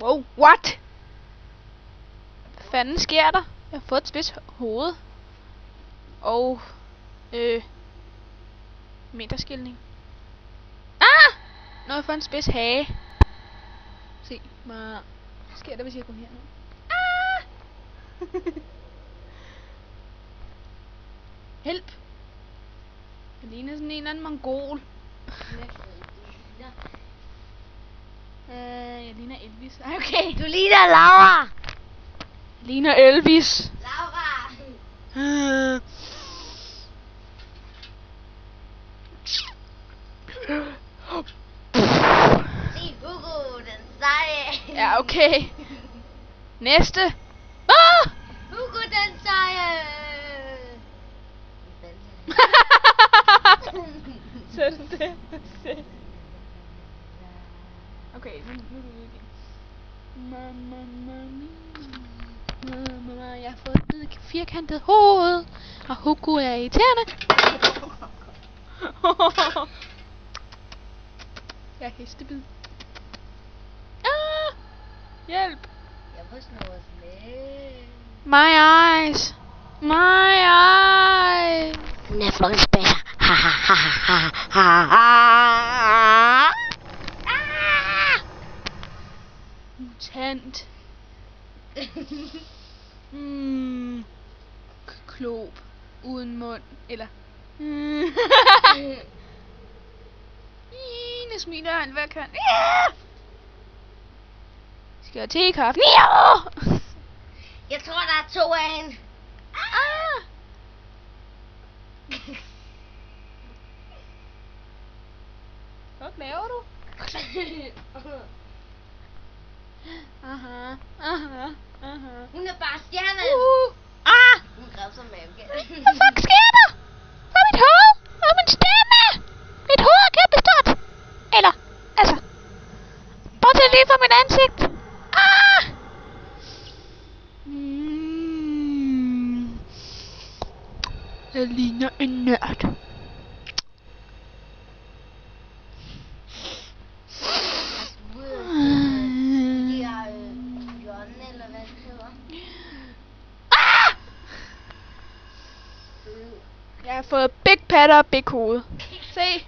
Wow, what? Hvad fanden sker der? Jeg har fået et spids hoved. Og meterskilning. Ah! Nu har jeg fået en spids hage. Se, hvad sker der, hvis jeg går herned? Ah! Hjælp! Jeg ligner sådan en eller anden mongol. Jeg ligner Elvis. Okay. Du ligner Laura. Jeg ligner Elvis. Laura. Se Hugo, den seje. Ja, okay. Næste. Ah! Hugo, den seje. Sådan det. Okay, nu er det igen. Mamma, jeg har fået et firkantet hoved. Og Hugo er irriterende. Jeg er hestebid. Ah! Hjælp. Jeg får snurret med. My eyes. My eyes. Never spare. Ha ha ha ha ha ha. Mutant. Klob. Uden mund. Eller. Nu smiler han, hvad kan. Skal jeg have tekaffe? Jeg tror, der er 2 af hende. Ah! Hvad laver du? Aha, aha, aha. Hun er bare stjerne. Ah! Hun greb sig med. Hvad fuck sker der? Hvad er mit hoved? Hvad er min stemme? Mit hoved er kæmpestort. Eller, altså. Bortset lige fra mit ansigt. Ah! Jeg ligner en nørd. Jeg har fået big patter og big hoved. Se.